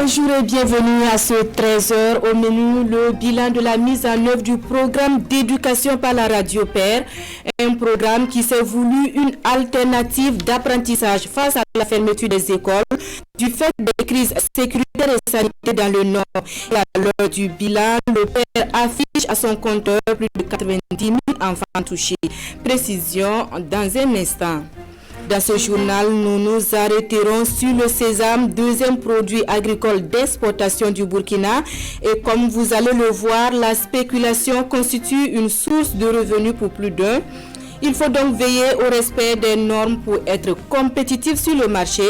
Bonjour et bienvenue à ce 13h. Au menu, le bilan de la mise en œuvre du programme d'éducation par la radio Père. Un programme qui s'est voulu une alternative d'apprentissage face à la fermeture des écoles du fait des crises sécuritaires et sanitaires dans le Nord. Et à l'heure du bilan, le Père affiche à son compteur plus de 90 000 enfants touchés. Précision dans un instant. Dans ce journal, nous nous arrêterons sur le sésame, deuxième produit agricole d'exportation du Burkina. Et comme vous allez le voir, la spéculation constitue une source de revenus pour plus d'un. Il faut donc veiller au respect des normes pour être compétitif sur le marché.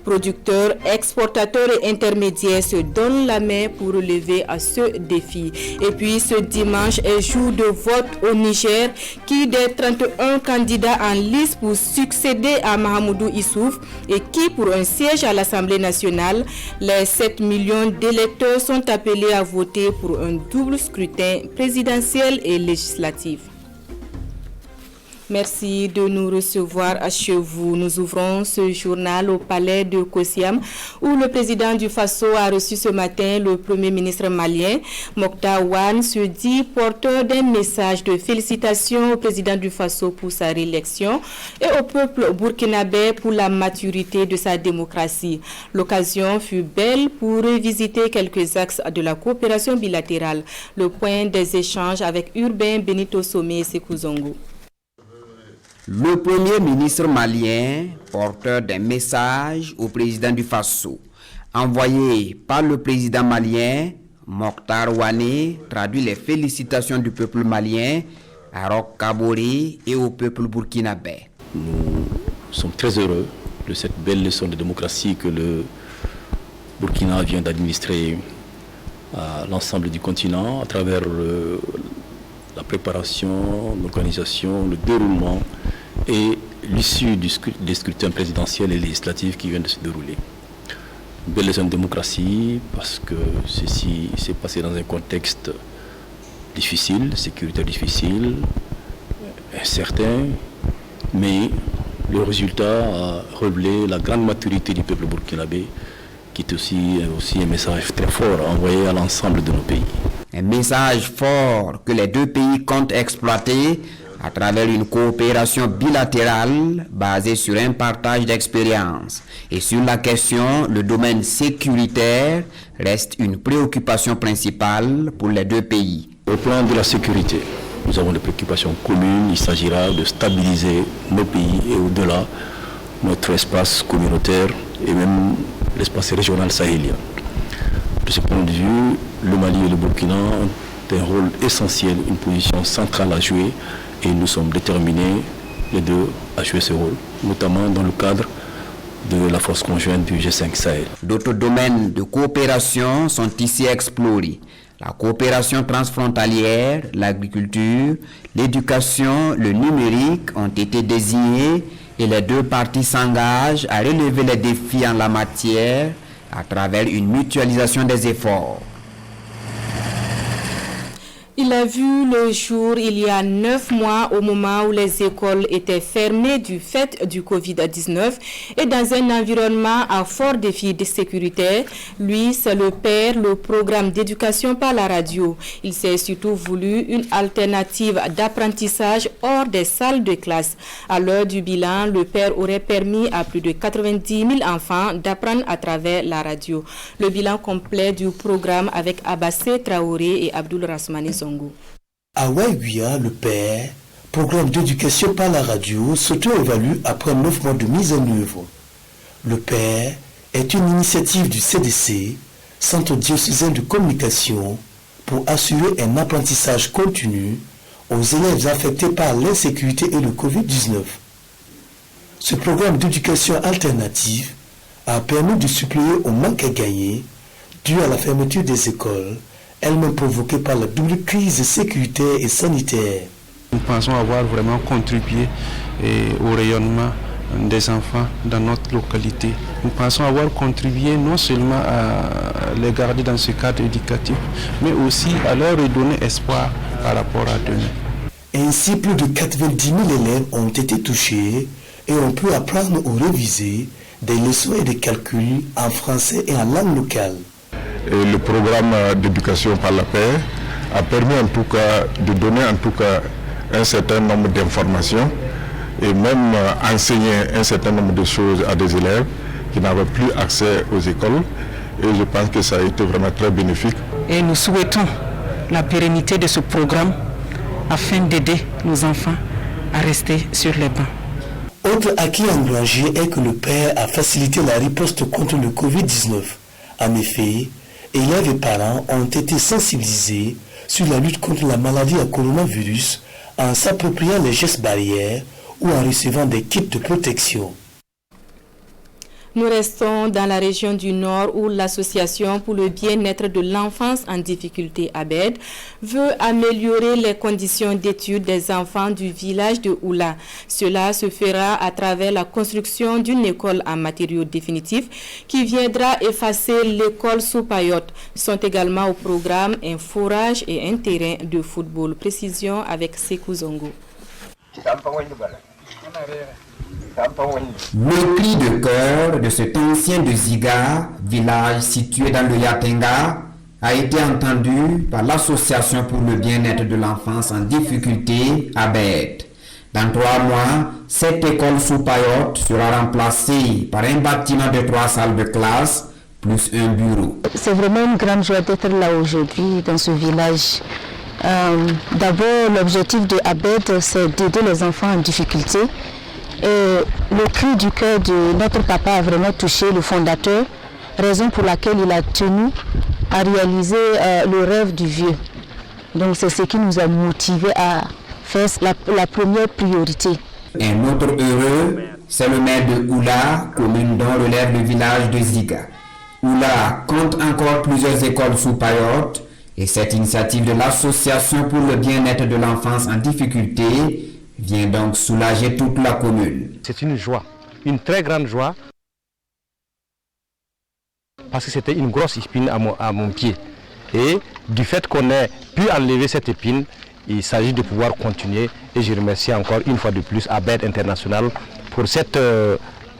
Producteurs, exportateurs et intermédiaires se donnent la main pour relever à ce défi. Et puis ce dimanche est jour de vote au Niger qui des 31 candidats en liste pour succéder à Mahamoudou Issouf et qui pour un siège à l'Assemblée nationale, les 7 millions d'électeurs sont appelés à voter pour un double scrutin présidentiel et législatif. Merci de nous recevoir chez vous. Nous ouvrons ce journal au palais de Kossiam où le président du Faso a reçu ce matin le premier ministre malien. Mokhtar Ouane se dit porteur d'un message de félicitations au président du Faso pour sa réélection et au peuple burkinabé pour la maturité de sa démocratie. L'occasion fut belle pour revisiter quelques axes de la coopération bilatérale. Le point des échanges avec Urbain Benito Somé et Sekou Zongo. Le premier ministre malien, porteur d'un message au président du Faso, envoyé par le président malien, Mokhtar Ouane, traduit les félicitations du peuple malien à Roch Kaboré et au peuple burkinabé. Nous sommes très heureux de cette belle leçon de démocratie que le Burkina vient d'administrer à l'ensemble du continent à travers la préparation, l'organisation, le déroulement et l'issue des scrutins présidentiels et législatifs qui viennent de se dérouler. Une belle leçon de démocratie parce que ceci s'est passé dans un contexte difficile, sécuritaire difficile, incertain, mais le résultat a révélé la grande maturité du peuple burkinabé qui est aussi un message très fort envoyé à l'ensemble de nos pays. Un message fort que les deux pays comptent exploiter à travers une coopération bilatérale basée sur un partage d'expériences. Et sur la question, le domaine sécuritaire reste une préoccupation principale pour les deux pays. Au plan de la sécurité, nous avons des préoccupations communes. Il s'agira de stabiliser nos pays et au-delà notre espace communautaire et même l'espace régional sahélien. De ce point de vue, le Mali et le Burkina ont un rôle essentiel, une position centrale à jouer et nous sommes déterminés, les deux, à jouer ce rôle, notamment dans le cadre de la force conjointe du G5 Sahel. D'autres domaines de coopération sont ici explorés. La coopération transfrontalière, l'agriculture, l'éducation, le numérique ont été désignés et les deux parties s'engagent à relever les défis en la matière à travers une mutualisation des efforts. Il a vu le jour il y a 9 mois au moment où les écoles étaient fermées du fait du Covid-19 et dans un environnement à fort défi de sécurité. Lui, c'est le père, le programme d'éducation par la radio. Il s'est surtout voulu une alternative d'apprentissage hors des salles de classe. À l'heure du bilan, le père aurait permis à plus de 90 000 enfants d'apprendre à travers la radio. Le bilan complet du programme avec Abassé Traoré et Abdoul Rasmani Zongo. À Waïguia, le père, programme d'éducation par la radio, s'auto-évalue après 9 mois de mise en œuvre. Le père est une initiative du CDC, Centre diocésain de communication, pour assurer un apprentissage continu aux élèves affectés par l'insécurité et le Covid-19. Ce programme d'éducation alternative a permis de suppléer au manque à gagner dû à la fermeture des écoles, elle-même provoquée par la double crise sécuritaire et sanitaire. Nous pensons avoir vraiment contribué au rayonnement des enfants dans notre localité. Nous pensons avoir contribué non seulement à les garder dans ce cadre éducatif, mais aussi à leur redonner espoir par rapport à demain. Ainsi, plus de 90 000 élèves ont été touchés et ont pu apprendre ou réviser des leçons et des calculs en français et en langue locale. Et le programme d'éducation par la paix a permis en tout cas de donner en tout cas un certain nombre d'informations et même enseigner un certain nombre de choses à des élèves qui n'avaient plus accès aux écoles. Et je pense que ça a été vraiment très bénéfique. Et nous souhaitons la pérennité de ce programme afin d'aider nos enfants à rester sur les bancs. Autre acquis engrangé est que le père a facilité la riposte contre le Covid-19. En effet, élèves et parents ont été sensibilisés sur la lutte contre la maladie à coronavirus en s'appropriant les gestes barrières ou en recevant des kits de protection. Nous restons dans la région du Nord où l'association pour le bien-être de l'enfance en difficulté ABED veut améliorer les conditions d'études des enfants du village de Oula. Cela se fera à travers la construction d'une école en matériaux définitifs qui viendra effacer l'école sous Payotte. Sont également au programme un forage et un terrain de football. Précision avec Sekou Zongo. Le cri de cœur de cet ancien de Ziga, village situé dans le Yatenga, a été entendu par l'Association pour le bien-être de l'enfance en difficulté, ABED. Dans 3 mois, cette école sous Payotte sera remplacée par un bâtiment de 3 salles de classe, plus un bureau. C'est vraiment une grande joie d'être là aujourd'hui dans ce village. D'abord, l'objectif de ABED, c'est d'aider les enfants en difficulté. Et le cri du cœur de notre papa a vraiment touché le fondateur, raison pour laquelle il a tenu à réaliser le rêve du vieux. Donc c'est ce qui nous a motivés à faire la première priorité. Un autre heureux, c'est le maire de Oula, commune dont relève le village de Ziga. Oula compte encore plusieurs écoles sous Payotte et cette initiative de l'Association pour le bien-être de l'enfance en difficulté vient donc soulager toute la commune. C'est une joie, une très grande joie, parce que c'était une grosse épine à mon pied. Et du fait qu'on ait pu enlever cette épine, il s'agit de pouvoir continuer. Et je remercie encore une fois de plus ABED International pour cette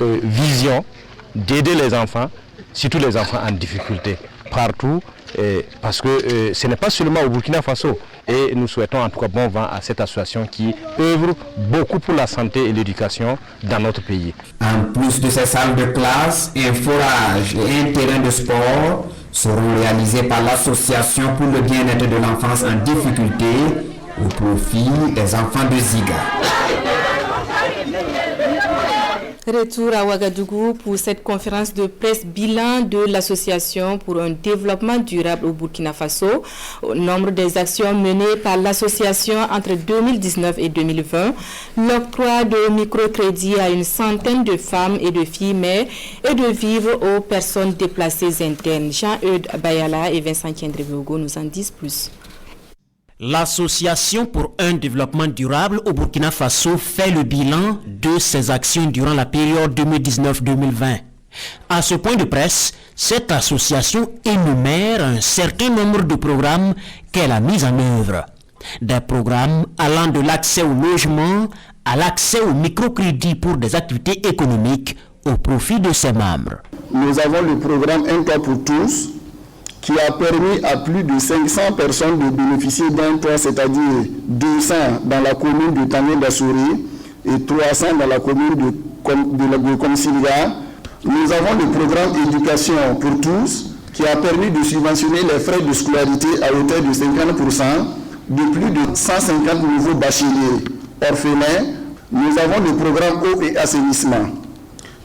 vision d'aider les enfants, surtout les enfants en difficulté, partout. Parce que ce n'est pas seulement au Burkina Faso. Et nous souhaitons en tout cas bon vent à cette association qui œuvre beaucoup pour la santé et l'éducation dans notre pays. En plus de ces salles de classe, un forage et un terrain de sport seront réalisés par l'Association pour le bien-être de l'enfance en difficulté au profit des enfants de Ziga. Retour à Ouagadougou pour cette conférence de presse bilan de l'Association pour un développement durable au Burkina Faso. Au nombre des actions menées par l'association entre 2019 et 2020, l'octroi de microcrédits à une centaine de femmes et de filles mères et de vivres aux personnes déplacées internes. Jean-Eudes Bayala et Vincent Tiendregogo nous en disent plus. L'Association pour un développement durable au Burkina Faso fait le bilan de ses actions durant la période 2019-2020. À ce point de presse, cette association énumère un certain nombre de programmes qu'elle a mis en œuvre. Des programmes allant de l'accès au logement à l'accès au microcrédit pour des activités économiques au profit de ses membres. Nous avons le programme Un toit pour tous, qui a permis à plus de 500 personnes de bénéficier d'un toit, c'est-à-dire 200 dans la commune de Tanguy-Dassouri et 300 dans la commune de Komsilga. Nous avons le programme Éducation pour tous, qui a permis de subventionner les frais de scolarité à hauteur de 50%, de plus de 150 nouveaux bacheliers orphelins. Nous avons le programme Eau et Assainissement,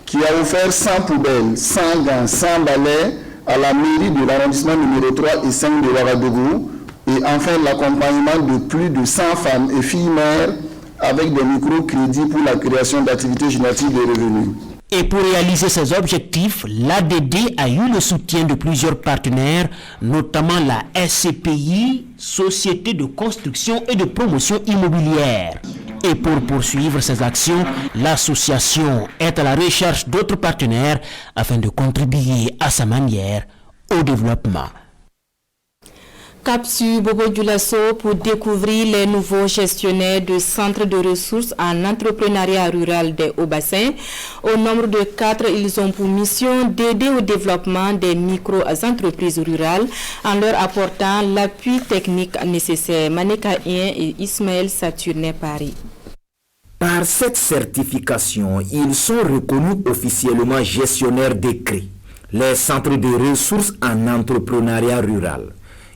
qui a offert 100 poubelles, 100 gants, 100 balais, à la mairie de l'arrondissement numéro 3 et 5 de Ouagadougou, et enfin l'accompagnement de plus de 100 femmes et filles mères avec des microcrédits pour la création d'activités génératives de revenus. Et pour réaliser ces objectifs, l'ADD a eu le soutien de plusieurs partenaires, notamment la SCPI, Société de construction et de promotion immobilière. Et pour poursuivre ces actions, l'association est à la recherche d'autres partenaires afin de contribuer à sa manière au développement. Cap sur Bobo Dioulasso pour découvrir les nouveaux gestionnaires de centres de ressources en entrepreneuriat rural des Hauts-Bassins. Au nombre de 4, ils ont pour mission d'aider au développement des micro-entreprises rurales en leur apportant l'appui technique nécessaire. Maneka Ien et Ismaël Saturné Paris. Par cette certification, ils sont reconnus officiellement gestionnaires d'écrits, les centres de ressources en entrepreneuriat rural.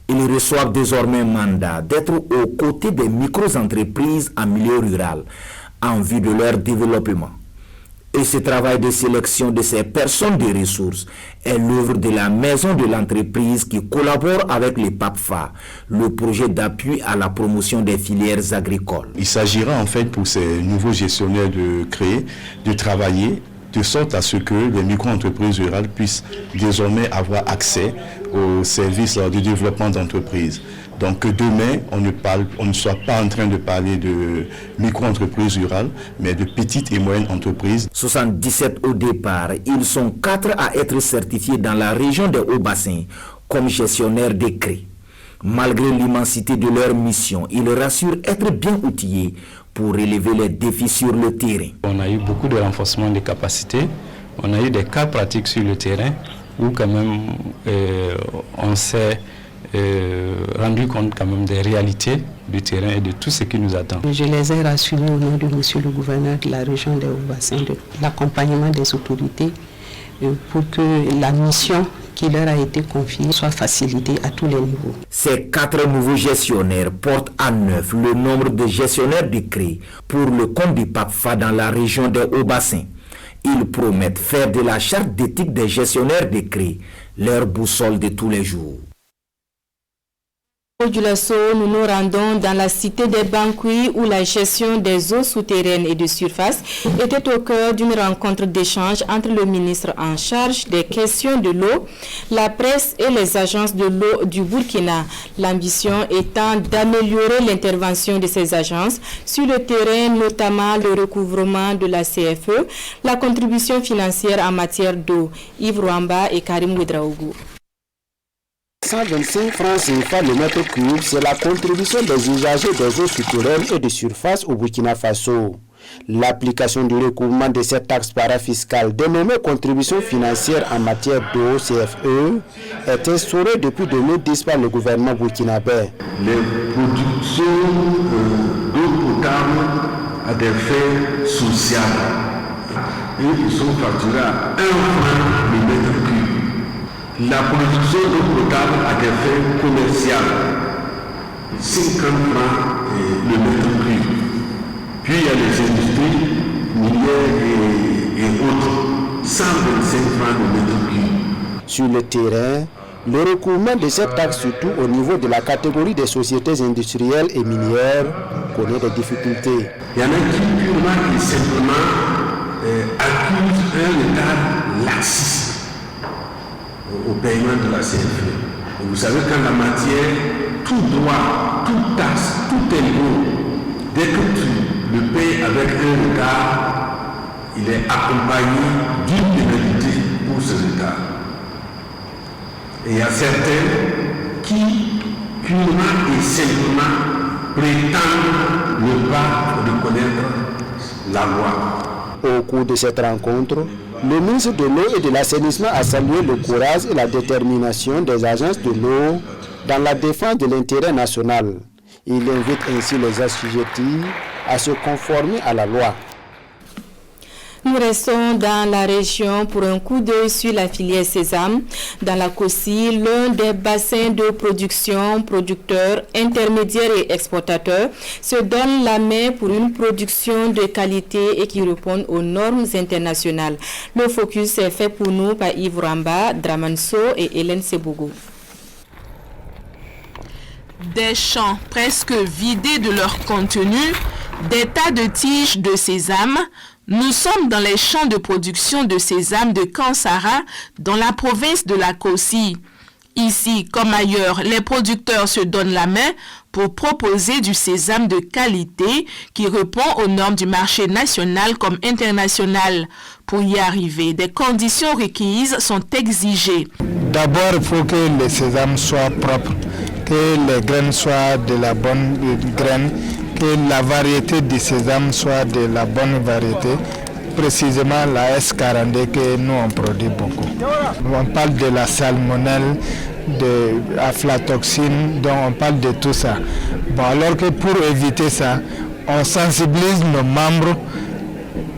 Ils reçoivent désormais mandat d'être aux côtés des micro-entreprises en milieu rural en vue de leur développement. Et ce travail de sélection de ces personnes de ressources est l'œuvre de la maison de l'entreprise qui collabore avec les PAPFA, le projet d'appui à la promotion des filières agricoles. Il s'agira en fait pour ces nouveaux gestionnaires de créer, de travailler de sorte à ce que les micro-entreprises rurales puissent désormais avoir accès aux services de développement d'entreprises. Donc que demain, on ne soit pas en train de parler de micro-entreprises rurales, mais de petites et moyennes entreprises. 77 au départ, ils sont 4 à être certifiés dans la région des Hauts-Bassins comme gestionnaires d'écrits. Malgré l'immensité de leur mission, ils rassurent être bien outillés pour relever les défis sur le terrain. On a eu beaucoup de renforcement des capacités, on a eu des cas pratiques sur le terrain où quand même on s'est rendu compte quand même des réalités du terrain et de tout ce qui nous attend. Je les ai rassurés au nom de monsieur le gouverneur de la région des Hauts-Bassins, de l'accompagnement des autorités pour que la mission qui leur a été confiée soit facilitée à tous les niveaux. Ces 4 nouveaux gestionnaires portent à 9 le nombre de gestionnaires décrits pour le compte du PAPFA dans la région des Hauts-Bassins. Ils promettent faire de la charte d'éthique des gestionnaires décrits leur boussole de tous les jours. Du Lasso, nous nous rendons dans la cité des Banquis où la gestion des eaux souterraines et de surface était au cœur d'une rencontre d'échange entre le ministre en charge des questions de l'eau, la presse et les agences de l'eau du Burkina. L'ambition étant d'améliorer l'intervention de ces agences sur le terrain, notamment le recouvrement de la CFE, la contribution financière en matière d'eau. Yves Rwamba et Karim Ouedraougou. 125 francs CFA le mètre cube, c'est la contribution des usagers des eaux souterraines et de surface au Burkina Faso. L'application du recouvrement de cette taxe parafiscale dénommée contribution financière en matière d'eau CFE est instaurée depuis 2010 par le gouvernement burkinabé. Les productions d'eau potable à des fins sociales et ils sont facturés à 1 franc le mètre cube. La production d'eau potable à des fins commerciales, 50 francs le mètre cube. Puis il y a les industries minières et autres, 125 francs le mètre cube. Sur le terrain, le recouvrement de cette taxe, surtout au niveau de la catégorie des sociétés industrielles et minières, connaît des difficultés. Il y en a qui purement et simplement accusent un état laxiste au paiement de la CFE. Et vous savez qu'en la matière, tout droit, toute taxe, tout impôt, dès que tu le payes avec un retard, il est accompagné d'une pénalité pour ce retard. Et il y a certains qui, purement et simplement, prétendent ne pas reconnaître la loi. Au cours de cette rencontre, le ministre de l'eau et de l'assainissement a salué le courage et la détermination des agences de l'eau dans la défense de l'intérêt national. Il invite ainsi les assujettis à se conformer à la loi. Nous restons dans la région pour un coup d'œil sur la filière sésame. Dans la Kossi, l'un des bassins de production, producteurs, intermédiaires et exportateurs se donne la main pour une production de qualité et qui répond aux normes internationales. Le focus est fait pour nous par Yves Ramba, Dramanso et Hélène Sebogo. Des champs presque vidés de leur contenu, des tas de tiges de sésame. Nous sommes dans les champs de production de sésame de Kansara, dans la province de la Kossi. Ici, comme ailleurs, les producteurs se donnent la main pour proposer du sésame de qualité qui répond aux normes du marché national comme international. Pour y arriver, des conditions requises sont exigées. D'abord, il faut que le sésame soit propre, que que les graines soient de la bonne graine, que la variété du sésame soit de la bonne variété, précisément la S42 que nous on produit beaucoup. On parle de la salmonelle, de aflatoxine, donc on parle de tout ça. Bon, alors que pour éviter ça, on sensibilise nos membres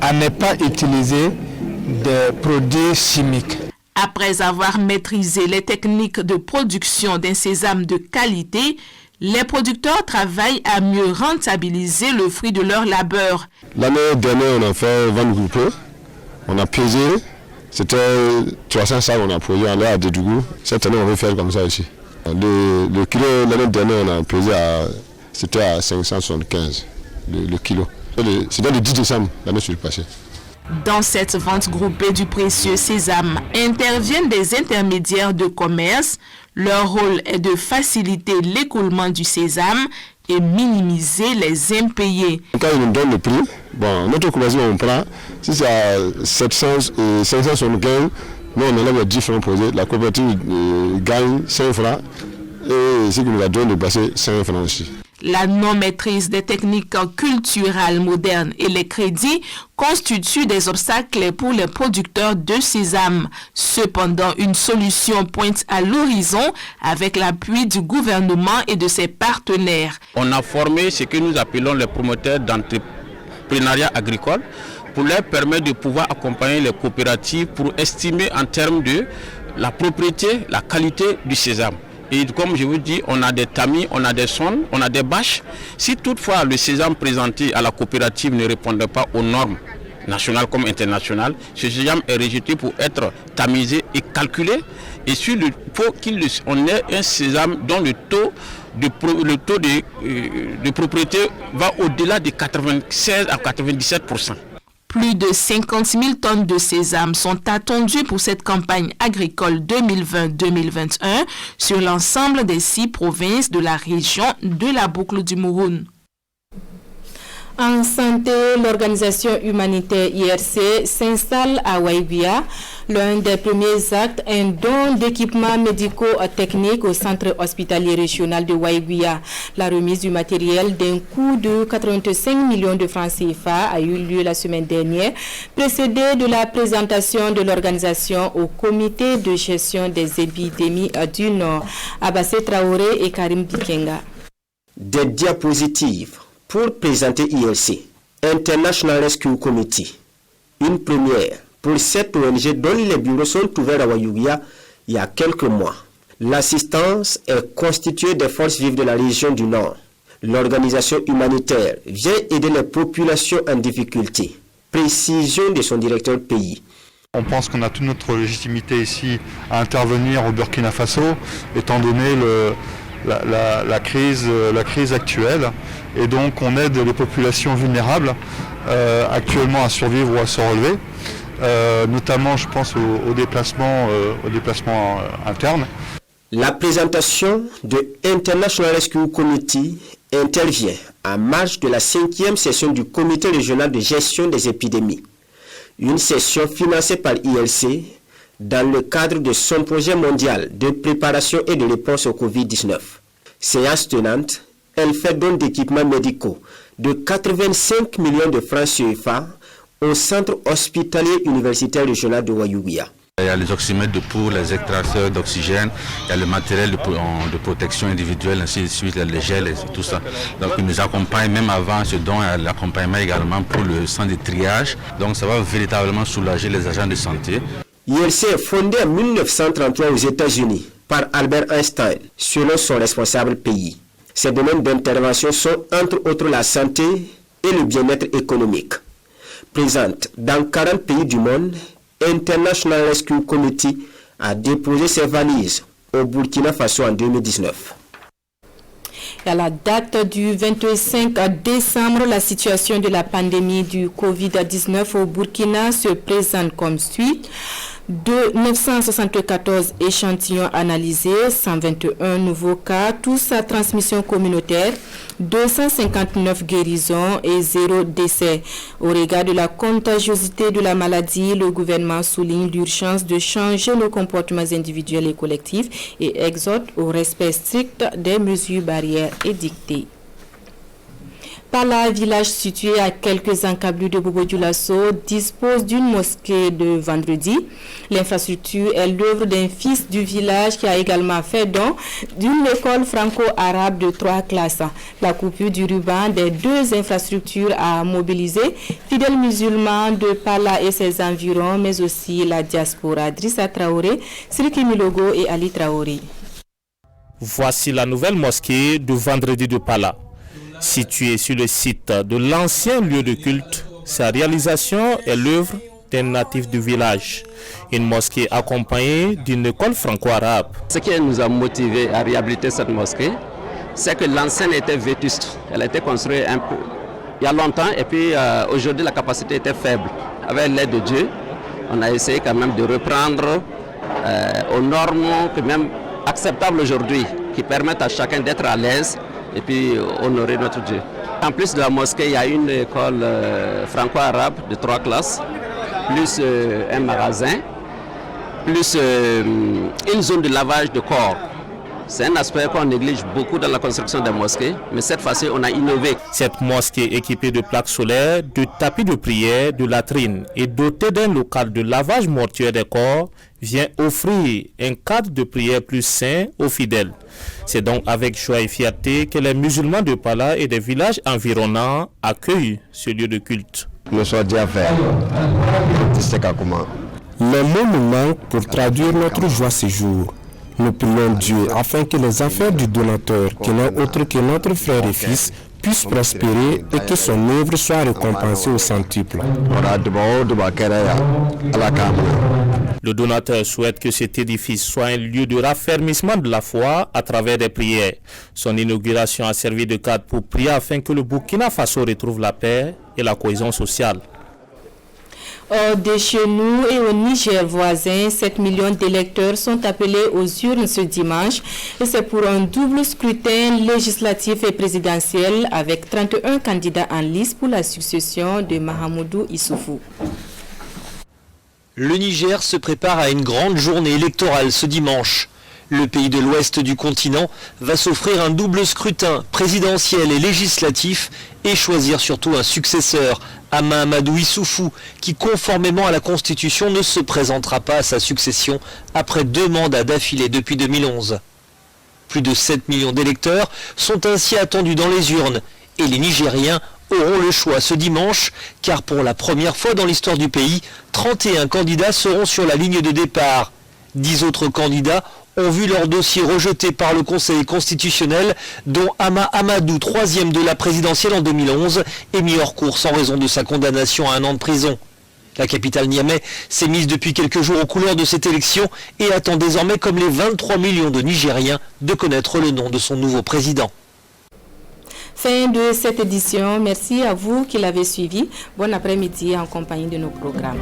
à ne pas utiliser des produits chimiques. Après avoir maîtrisé les techniques de production d'un sésame de qualité, les producteurs travaillent à mieux rentabiliser le fruit de leur labeur. L'année dernière, on a fait 20 groupes, on a pesé, c'était 300 sacs qu'on a produit en l'air à Dédougou. Cette année, on veut faire comme ça ici. Le kilo, l'année dernière, on a pesé c'était à 575 le kilo. C'était le 10 décembre, l'année passée. Dans cette vente groupée du précieux sésame interviennent des intermédiaires de commerce. Leur rôle est de faciliter l'écoulement du sésame et minimiser les impayés. Quand ils nous donnent le prix, bon, notre coopérative on prend, si c'est à 575, nous on enlève les 10 francs posés, la coopérative gagne 5 francs et ce qui nous a donné de passer 5 francs aussi. La non-maîtrise des techniques culturelles modernes et les crédits constituent des obstacles pour les producteurs de sésame. Cependant, une solution pointe à l'horizon avec l'appui du gouvernement et de ses partenaires. On a formé ce que nous appelons les promoteurs d'entrepreneuriat agricole pour leur permettre de pouvoir accompagner les coopératives pour estimer en termes de la propriété, la qualité du sésame. Et comme je vous dis, on a des tamis, on a des sondes, on a des bâches. Si toutefois le sésame présenté à la coopérative ne répondait pas aux normes nationales comme internationales, ce sésame est rejeté pour être tamisé et calculé. Et il faut qu'on ait un sésame dont le taux de propriété va au-delà de 96 à 97%. Plus de 50 000 tonnes de sésame sont attendues pour cette campagne agricole 2020-2021 sur l'ensemble des 6 provinces de la région de la boucle du Mouroun. En santé, l'organisation humanitaire IRC s'installe à Waïbia. L'un des premiers actes, un don d'équipements médico-techniques au centre hospitalier régional de Waïbia. La remise du matériel d'un coût de 85 millions de francs CFA a eu lieu la semaine dernière, précédée de la présentation de l'organisation au comité de gestion des épidémies du Nord. Abassé Traoré et Karim Bikenga. Des diapositives pour présenter IRC, International Rescue Committee, une première pour cette ONG dont les bureaux sont ouverts à Waïbia il y a quelques mois. L'assistance est constituée des forces vives de la région du Nord. L'organisation humanitaire vient aider les populations en difficulté. Précision de son directeur pays. On pense qu'on a toute notre légitimité ici à intervenir au Burkina Faso, étant donné la crise actuelle, et donc on aide les populations vulnérables actuellement à survivre ou à se relever, notamment je pense aux déplacements internes. La présentation de International Rescue Committee intervient en marge de la 5e session du comité régional de gestion des épidémies, une session financée par ILC dans le cadre de son projet mondial de préparation et de réponse au Covid-19. Séance tenante, elle fait don d'équipements médicaux de 85 millions de francs CFA au centre hospitalier universitaire régional de Waïbia. Il y a les oxymètres pour les extracteurs d'oxygène, il y a le matériel de protection individuelle, ainsi de suite, les gels et tout ça. Donc ils nous accompagnent même avant ce don, il y a l'accompagnement également pour le centre de triage. Donc ça va véritablement soulager les agents de santé. IRC est fondé en 1933 aux États-Unis par Albert Einstein, selon son responsable pays. Ses domaines d'intervention sont entre autres la santé et le bien-être économique. Présente dans 40 pays du monde, International Rescue Committee a déposé ses valises au Burkina Faso en 2019. À la date du 25 décembre, la situation de la pandémie du Covid-19 au Burkina se présente comme suit. De 974 échantillons analysés, 121 nouveaux cas, tous à transmission communautaire, 259 guérisons et 0 décès. Au regard de la contagiosité de la maladie, le gouvernement souligne l'urgence de changer nos comportements individuels et collectifs et exhorte au respect strict des mesures barrières édictées. Pala, village situé à quelques encablures de Bobo-Dioulasso, dispose d'une mosquée de vendredi. L'infrastructure est l'œuvre d'un fils du village qui a également fait don d'une école franco-arabe de 3 classes. La coupure du ruban des 2 infrastructures a mobilisé fidèles musulmans de Pala et ses environs, mais aussi la diaspora Drissa Traoré, Siriki Milogo et Ali Traoré. Voici la nouvelle mosquée de vendredi de Pala. Située sur le site de l'ancien lieu de culte, sa réalisation est l'œuvre d'un natif du village. Une mosquée accompagnée d'une école franco-arabe. Ce qui nous a motivés à réhabiliter cette mosquée, c'est que l'ancienne était vétuste. Elle a été construite un peu il y a longtemps et puis aujourd'hui la capacité était faible. Avec l'aide de Dieu, on a essayé quand même de reprendre aux normes que même acceptables aujourd'hui, qui permettent à chacun d'être à l'aise et puis honorer notre Dieu. En plus de la mosquée, il y a une école franco-arabe de 3 classes, plus un magasin, plus une zone de lavage de corps. C'est un aspect qu'on néglige beaucoup dans la construction des mosquées, mais cette fois-ci, on a innové. Cette mosquée équipée de plaques solaires, de tapis de prière, de latrines et dotée d'un local de lavage mortuaire des corps, vient offrir un cadre de prière plus sain aux fidèles. C'est donc avec joie et fierté que les musulmans de Pala et des villages environnants accueillent ce lieu de culte. Les mots nous manquent pour traduire notre joie ce jour. Nous prions Dieu afin que les affaires du donateur, qui n'est autre que notre frère et fils, puissent prospérer et que son œuvre soit récompensée au centuple. Le donateur souhaite que cet édifice soit un lieu de raffermissement de la foi à travers des prières. Son inauguration a servi de cadre pour prier afin que le Burkina Faso retrouve la paix et la cohésion sociale. Hors de chez nous et au Niger voisin, 7 millions d'électeurs sont appelés aux urnes ce dimanche. Et c'est pour un double scrutin législatif et présidentiel avec 31 candidats en lice pour la succession de Mahamoudou Issoufou. Le Niger se prépare à une grande journée électorale ce dimanche. Le pays de l'ouest du continent va s'offrir un double scrutin présidentiel et législatif et choisir surtout un successeur à Mahamadou Issoufou qui, conformément à la Constitution, ne se présentera pas à sa succession après 2 mandats d'affilée depuis 2011. Plus de 7 millions d'électeurs sont ainsi attendus dans les urnes et les Nigériens auront le choix ce dimanche car pour la première fois dans l'histoire du pays, 31 candidats seront sur la ligne de départ. 10 autres candidats ont vu leur dossier rejeté par le Conseil constitutionnel, dont Hama Amadou, 3e de la présidentielle en 2011, est mis hors course en raison de sa condamnation à 1 an de prison. La capitale Niamey s'est mise depuis quelques jours aux couleurs de cette élection et attend désormais, comme les 23 millions de Nigériens, de connaître le nom de son nouveau président. Fin de cette édition. Merci à vous qui l'avez suivi. Bon après-midi en compagnie de nos programmes.